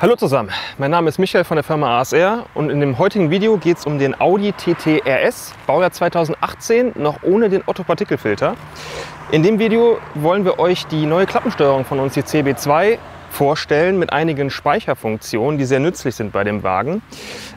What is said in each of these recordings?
Hallo zusammen, mein Name ist Michael von der Firma ASR und in dem heutigen Video geht es um den Audi TT RS, Baujahr 2018, noch ohne den Otto-Partikelfilter. In dem Video wollen wir euch die neue Klappensteuerung von uns, die CB2, vorstellen mit einigen Speicherfunktionen, die sehr nützlich sind bei dem Wagen.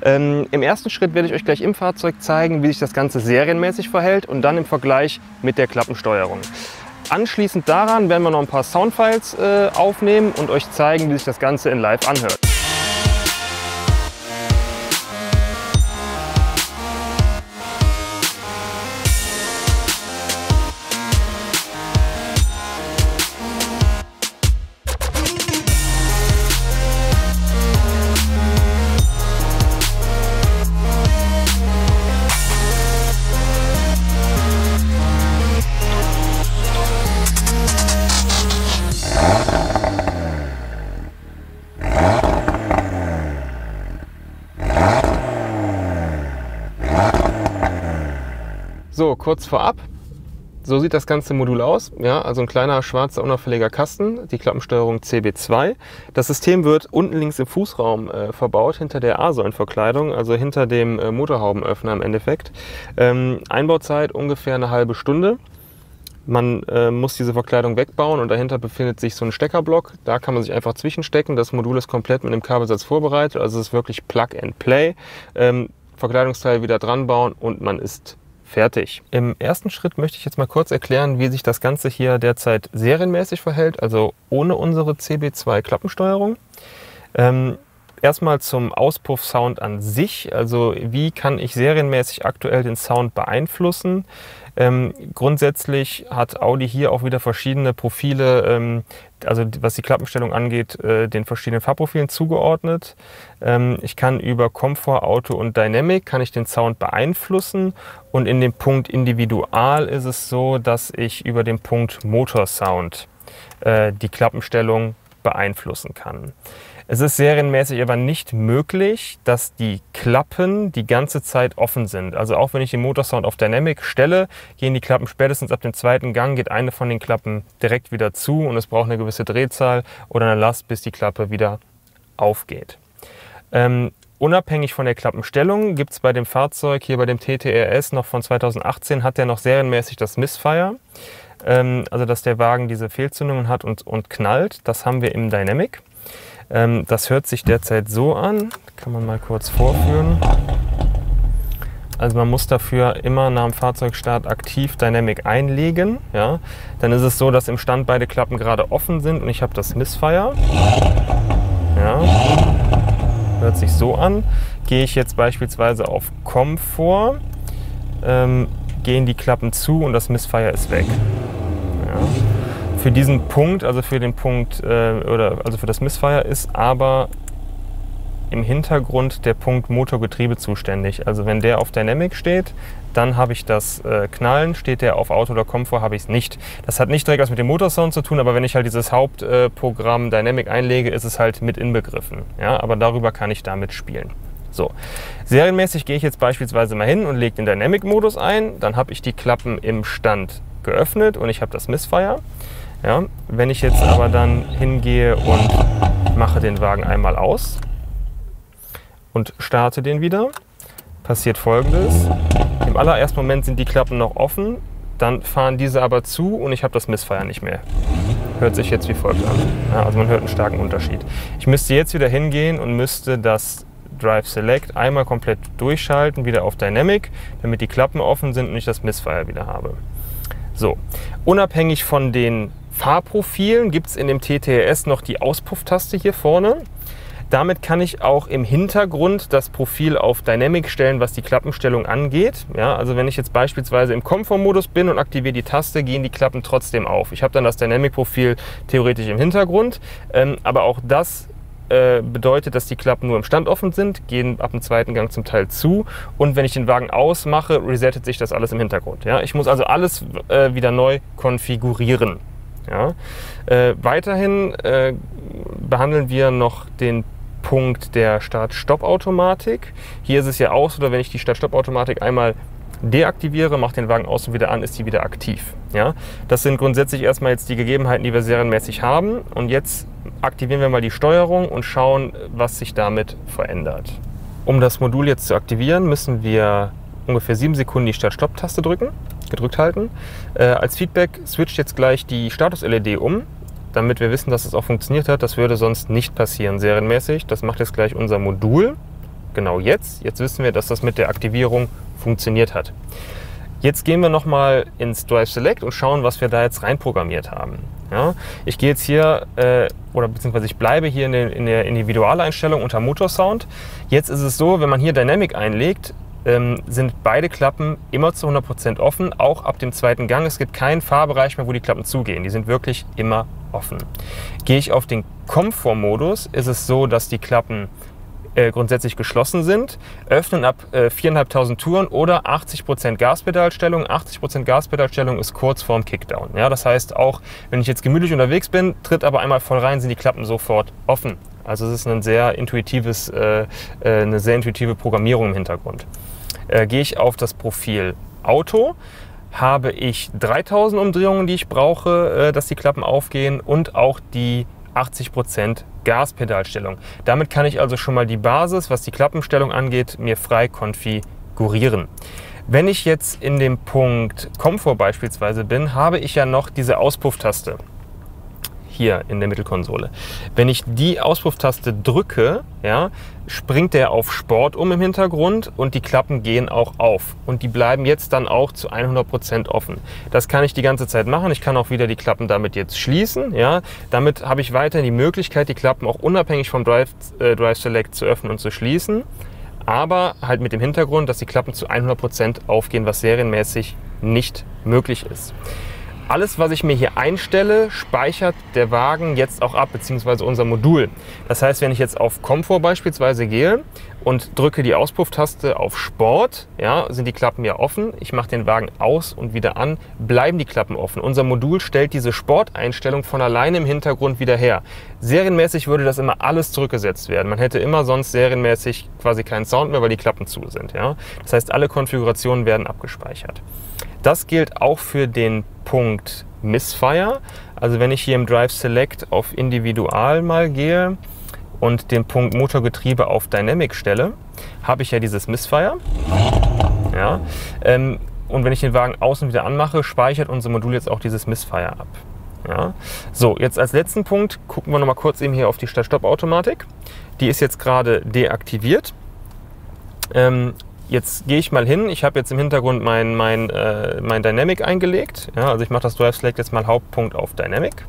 Im ersten Schritt werde ich euch gleich im Fahrzeug zeigen, wie sich das Ganze serienmäßig verhält und dann im Vergleich mit der Klappensteuerung. Anschließend daran werden wir noch ein paar Soundfiles aufnehmen und euch zeigen, wie sich das Ganze in Live anhört. So, kurz vorab, so sieht das ganze Modul aus. Ja, also ein kleiner schwarzer unauffälliger Kasten, die Klappensteuerung CB2. Das System wird unten links im Fußraum verbaut, hinter der A-Säulenverkleidung, also hinter dem Motorhaubenöffner im Endeffekt. Einbauzeit ungefähr eine halbe Stunde. Man muss diese Verkleidung wegbauen und dahinter befindet sich so ein Steckerblock. Da kann man sich einfach zwischenstecken. Das Modul ist komplett mit einem Kabelsatz vorbereitet, also es ist wirklich Plug and Play. Verkleidungsteil wieder dran bauen und man ist fertig. Im ersten Schritt möchte ich jetzt mal kurz erklären, wie sich das Ganze hier derzeit serienmäßig verhält, also ohne unsere CB2 Klappensteuerung. Erstmal zum Auspuffsound an sich, also wie kann ich serienmäßig aktuell den Sound beeinflussen. Grundsätzlich hat Audi hier auch wieder verschiedene Profile, also was die Klappenstellung angeht, den verschiedenen Fahrprofilen zugeordnet. Ich kann über Komfort, Auto und Dynamic kann ich den Sound beeinflussen und in dem Punkt Individual ist es so, dass ich über den Punkt Motorsound die Klappenstellung beeinflussen kann. Es ist serienmäßig aber nicht möglich, dass die Klappen die ganze Zeit offen sind. Also auch wenn ich den Motorsound auf Dynamic stelle, gehen die Klappen spätestens ab dem zweiten Gang, geht eine von den Klappen direkt wieder zu und es braucht eine gewisse Drehzahl oder eine Last, bis die Klappe wieder aufgeht. Unabhängig von der Klappenstellung gibt es bei dem Fahrzeug, hier bei dem TT RS noch von 2018, hat der noch serienmäßig das Misfire. Also dass der Wagen diese Fehlzündungen hat und knallt. Das haben wir im Dynamic. Das hört sich derzeit so an, kann man mal kurz vorführen. Also man muss dafür immer nach dem Fahrzeugstart aktiv Dynamic einlegen. Ja. Dann ist es so, dass im Stand beide Klappen gerade offen sind und ich habe das Misfire. Ja. Hört sich so an. Gehe ich jetzt beispielsweise auf Komfort, gehen die Klappen zu und das Misfire ist weg. Ja. Für diesen Punkt, also für den Punkt also für das Misfire ist aber im Hintergrund der Punkt Motorgetriebe zuständig. Also wenn der auf Dynamic steht, dann habe ich das Knallen, steht der auf Auto oder Komfort, habe ich es nicht. Das hat nicht direkt was mit dem Motorsound zu tun, aber wenn ich halt dieses Hauptprogramm Dynamic einlege, ist es halt mit inbegriffen. Ja, aber darüber kann ich damit spielen. So, serienmäßig gehe ich jetzt beispielsweise mal hin und lege den Dynamic-Modus ein, dann habe ich die Klappen im Stand geöffnet und ich habe das Misfire. Ja, wenn ich jetzt aber dann hingehe und mache den Wagen einmal aus und starte den wieder, passiert Folgendes. Im allerersten Moment sind die Klappen noch offen, dann fahren diese aber zu und ich habe das Misfire nicht mehr. Hört sich jetzt wie folgt an. Ja, also man hört einen starken Unterschied. Ich müsste jetzt wieder hingehen und müsste das Drive Select einmal komplett durchschalten, wieder auf Dynamic, damit die Klappen offen sind und ich das Misfire wieder habe. So, unabhängig von den Fahrprofilen gibt es in dem TT RS noch die Auspufftaste hier vorne. Damit kann ich auch im Hintergrund das Profil auf Dynamic stellen, was die Klappenstellung angeht. Ja, also wenn ich jetzt beispielsweise im Komfortmodus bin und aktiviere die Taste, gehen die Klappen trotzdem auf. Ich habe dann das Dynamic-Profil theoretisch im Hintergrund, aber auch das bedeutet, dass die Klappen nur im Stand offen sind, gehen ab dem zweiten Gang zum Teil zu und wenn ich den Wagen ausmache, resettet sich das alles im Hintergrund. Ja? Ich muss also alles wieder neu konfigurieren. Ja? Weiterhin behandeln wir noch den Punkt der Start-Stopp-Automatik. Hier ist es ja auch so, dass wenn ich die Start-Stopp-Automatik einmal deaktiviere, mache den Wagen aus und wieder an, ist die wieder aktiv. Ja? Das sind grundsätzlich erstmal jetzt die Gegebenheiten, die wir serienmäßig haben. Und jetzt aktivieren wir mal die Steuerung und schauen, was sich damit verändert. Um das Modul jetzt zu aktivieren, müssen wir ungefähr 7 Sekunden die Start-Stopp-Taste gedrückt halten. Als Feedback switcht jetzt gleich die Status-LED um, damit wir wissen, dass es auch funktioniert hat. Das würde sonst nicht passieren, serienmäßig. Das macht jetzt gleich unser Modul. Genau jetzt. Jetzt wissen wir, dass das mit der Aktivierung funktioniert hat. Jetzt gehen wir nochmal ins Drive Select und schauen, was wir da jetzt reinprogrammiert haben. Ja, ich gehe jetzt hier, beziehungsweise ich bleibe hier in der Individualeinstellung unter Motorsound. Jetzt ist es so, wenn man hier Dynamic einlegt, sind beide Klappen immer zu 100% offen, auch ab dem zweiten Gang. Es gibt keinen Fahrbereich mehr, wo die Klappen zugehen. Die sind wirklich immer offen. Gehe ich auf den Komfortmodus, ist es so, dass die Klappen grundsätzlich geschlossen sind, öffnen ab 4.500 Touren oder 80% Gaspedalstellung. 80% Gaspedalstellung ist kurz vorm Kickdown. Ja, das heißt, auch wenn ich jetzt gemütlich unterwegs bin, tritt aber einmal voll rein, sind die Klappen sofort offen. Also es ist eine sehr intuitive Programmierung im Hintergrund. Gehe ich auf das Profil Auto, habe ich 3000 Umdrehungen, die ich brauche, dass die Klappen aufgehen, und auch die 80% Gaspedalstellung. Damit kann ich also schon mal die Basis, was die Klappenstellung angeht, mir frei konfigurieren. Wenn ich jetzt in dem Punkt Komfort beispielsweise bin, habe ich ja noch diese Auspufftaste hier in der Mittelkonsole. Wenn ich die Auspufftaste drücke, ja, springt der auf Sport im Hintergrund und die Klappen gehen auch auf. Und die bleiben jetzt dann auch zu 100% offen. Das kann ich die ganze Zeit machen. Ich kann auch wieder die Klappen damit jetzt schließen. Ja. Damit habe ich weiterhin die Möglichkeit, die Klappen auch unabhängig vom Drive Select zu öffnen und zu schließen. Aber halt mit dem Hintergrund, dass die Klappen zu 100% aufgehen, was serienmäßig nicht möglich ist. Alles, was ich mir hier einstelle, speichert der Wagen jetzt auch ab, beziehungsweise unser Modul. Das heißt, wenn ich jetzt auf Komfort beispielsweise gehe und drücke die Auspufftaste auf Sport, ja, sind die Klappen ja offen. Ich mache den Wagen aus und wieder an, bleiben die Klappen offen. Unser Modul stellt diese Sporteinstellung von alleine im Hintergrund wieder her. Serienmäßig würde das immer alles zurückgesetzt werden. Man hätte immer sonst serienmäßig quasi keinen Sound mehr, weil die Klappen zu sind. Ja. Das heißt, alle Konfigurationen werden abgespeichert. Das gilt auch für den Punkt Misfire. Also wenn ich hier im Drive Select auf Individual mal gehe und den Punkt Motorgetriebe auf Dynamic stelle, habe ich ja dieses Misfire. Ja, und wenn ich den Wagen außen wieder anmache, speichert unser Modul jetzt auch dieses Misfire ab. Ja. So, jetzt als letzten Punkt gucken wir noch mal kurz eben hier auf die Start-Stopp-Automatik. Die ist jetzt gerade deaktiviert. Jetzt gehe ich mal hin, ich habe jetzt im Hintergrund mein Dynamic eingelegt. Ja, also ich mache das Drive Select jetzt mal Hauptpunkt auf Dynamic.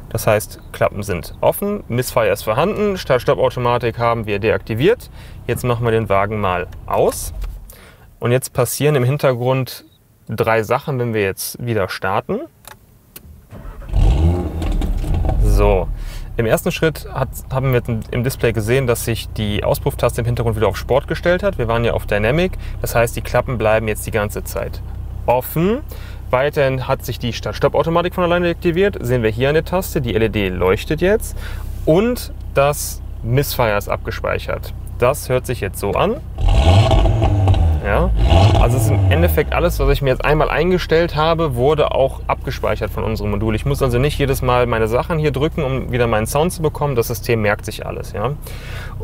Das heißt, Klappen sind offen, Misfire ist vorhanden, Start-Stopp-Automatik haben wir deaktiviert. Jetzt machen wir den Wagen mal aus. Und jetzt passieren im Hintergrund 3 Sachen, wenn wir jetzt wieder starten. So. Im ersten Schritt haben wir im Display gesehen, dass sich die Auspufftaste im Hintergrund wieder auf Sport gestellt hat. Wir waren ja auf Dynamic, das heißt, die Klappen bleiben jetzt die ganze Zeit offen. Weiterhin hat sich die Start-Stopp-Automatik von alleine aktiviert. Sehen wir hier an der Taste, die LED leuchtet jetzt und das Misfire ist abgespeichert. Das hört sich jetzt so an. Ja, also es ist im Endeffekt alles, was ich mir jetzt einmal eingestellt habe, wurde auch abgespeichert von unserem Modul. Ich muss also nicht jedes Mal meine Sachen hier drücken, um wieder meinen Sound zu bekommen. Das System merkt sich alles. Ja?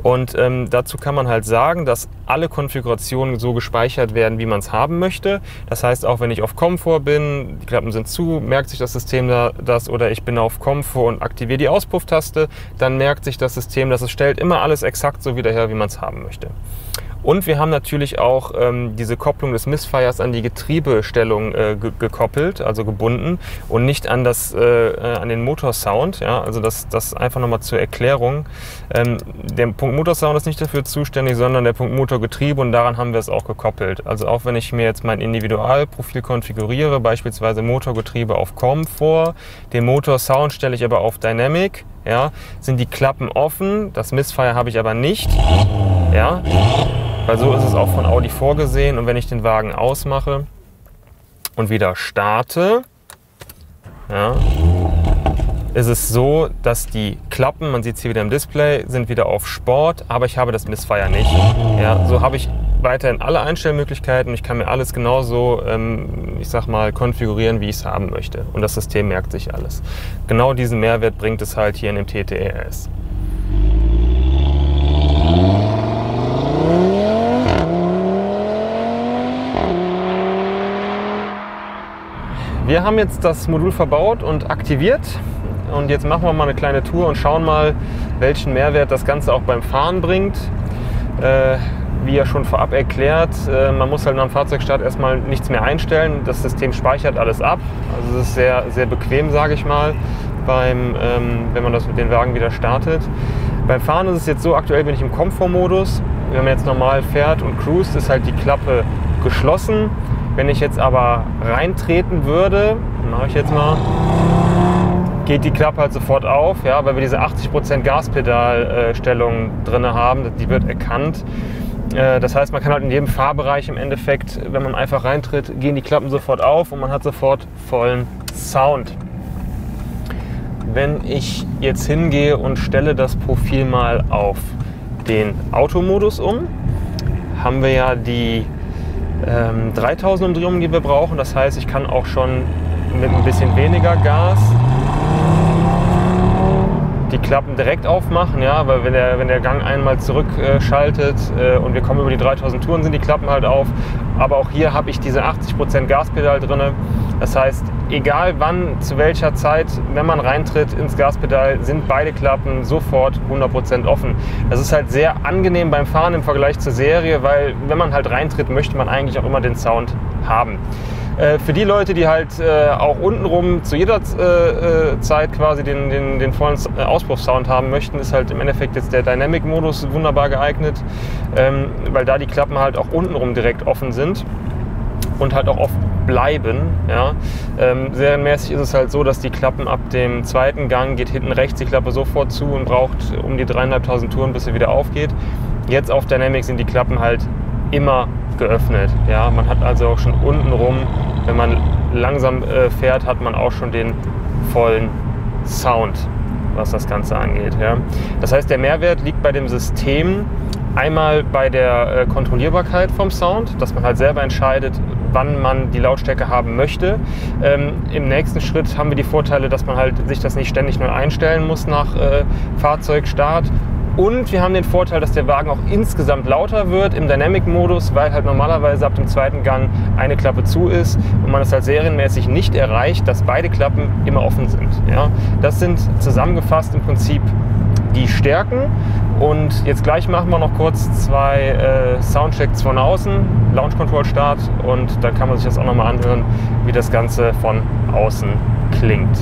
Und dazu kann man halt sagen, dass alle Konfigurationen so gespeichert werden, wie man es haben möchte. Das heißt, auch wenn ich auf Komfort bin, die Klappen sind zu, merkt sich das System das, oder ich bin auf Komfort und aktiviere die Auspufftaste, dann merkt sich das System, dass es stellt immer alles exakt so wieder her, wie man es haben möchte. Und wir haben natürlich auch diese Kopplung des Misfires an die Getriebestellung gekoppelt, also gebunden und nicht an den Motorsound. Ja? Also das einfach nochmal zur Erklärung. Der Punkt Motorsound ist nicht dafür zuständig, sondern der Punkt Motorgetriebe, und daran haben wir es auch gekoppelt. Also auch wenn ich mir jetzt mein Individualprofil konfiguriere, beispielsweise Motorgetriebe auf Komfort, den Motorsound stelle ich aber auf Dynamic, ja, sind die Klappen offen, das Misfire habe ich aber nicht. Ja? Weil so ist es auch von Audi vorgesehen. Und wenn ich den Wagen ausmache und wieder starte, ja, ist es so, dass die Klappen, man sieht es hier wieder im Display, sind wieder auf Sport, aber ich habe das Misfire nicht. Ja, so habe ich weiterhin alle Einstellmöglichkeiten. Ich kann mir alles genauso, ich sag mal, konfigurieren, wie ich es haben möchte. Und das System merkt sich alles. Genau diesen Mehrwert bringt es halt hier in dem TT-RS. Wir haben jetzt das Modul verbaut und aktiviert. Und jetzt machen wir mal eine kleine Tour und schauen mal, welchen Mehrwert das Ganze auch beim Fahren bringt. Wie ja schon vorab erklärt, man muss halt nach dem Fahrzeugstart erstmal nichts mehr einstellen. Das System speichert alles ab. Also es ist sehr, sehr bequem, sage ich mal, wenn man den Wagen wieder startet. Beim Fahren ist es jetzt so, aktuell bin ich im Komfortmodus. Wenn man jetzt normal fährt und cruist, ist halt die Klappe geschlossen. Wenn ich jetzt aber reintreten würde, mache ich jetzt mal, geht die Klappe halt sofort auf, ja, weil wir diese 80% Gaspedalstellung drin haben, die wird erkannt. Das heißt, man kann halt in jedem Fahrbereich im Endeffekt, wenn man einfach reintritt, gehen die Klappen sofort auf und man hat sofort vollen Sound. Wenn ich jetzt hingehe und stelle das Profil mal auf den Automodus um, haben wir ja die 3000 Umdrehungen, die wir brauchen. Das heißt, ich kann auch schon mit ein bisschen weniger Gas die Klappen direkt aufmachen, ja, weil wenn der Gang einmal zurückschaltet und wir kommen über die 3000 Touren, sind die Klappen halt auf. Aber auch hier habe ich diese 80% Gaspedal drin. Das heißt, egal wann, zu welcher Zeit, wenn man reintritt ins Gaspedal, sind beide Klappen sofort 100% offen. Das ist halt sehr angenehm beim Fahren im Vergleich zur Serie, weil wenn man halt reintritt, möchte man eigentlich auch immer den Sound haben. Für die Leute, die halt auch untenrum zu jeder Zeit quasi den vollen Auspuffsound haben möchten, ist halt im Endeffekt jetzt der Dynamic-Modus wunderbar geeignet, weil da die Klappen halt auch untenrum direkt offen sind und halt auch offen bleiben. Ja. Serienmäßig ist es halt so, dass die Klappen ab dem zweiten Gang geht hinten rechts die Klappe sofort zu und braucht um die 3500 Touren, bis sie wieder aufgeht. Jetzt auf Dynamic sind die Klappen halt immer geöffnet. Ja. Man hat also auch schon untenrum, wenn man langsam fährt, hat man auch schon den vollen Sound, was das Ganze angeht. Ja. Das heißt, der Mehrwert liegt bei dem System einmal bei der Kontrollierbarkeit vom Sound, dass man halt selber entscheidet, wann man die Lautstärke haben möchte. Im nächsten Schritt haben wir die Vorteile, dass man halt sich das nicht ständig neu einstellen muss nach Fahrzeugstart. Und wir haben den Vorteil, dass der Wagen auch insgesamt lauter wird im Dynamic-Modus, weil halt normalerweise ab dem zweiten Gang eine Klappe zu ist und man es halt serienmäßig nicht erreicht, dass beide Klappen immer offen sind. Ja? Das sind zusammengefasst im Prinzip die Stärken. Und jetzt gleich machen wir noch kurz zwei Soundchecks von außen, Launch Control Start, und dann kann man sich das auch nochmal anhören, wie das Ganze von außen klingt.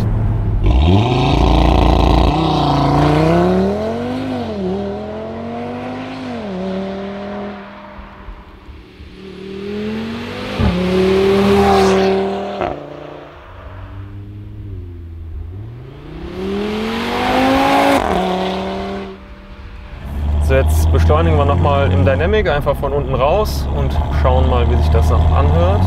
So, jetzt beschleunigen wir nochmal im Dynamic, einfach von unten raus und schauen mal, wie sich das noch anhört.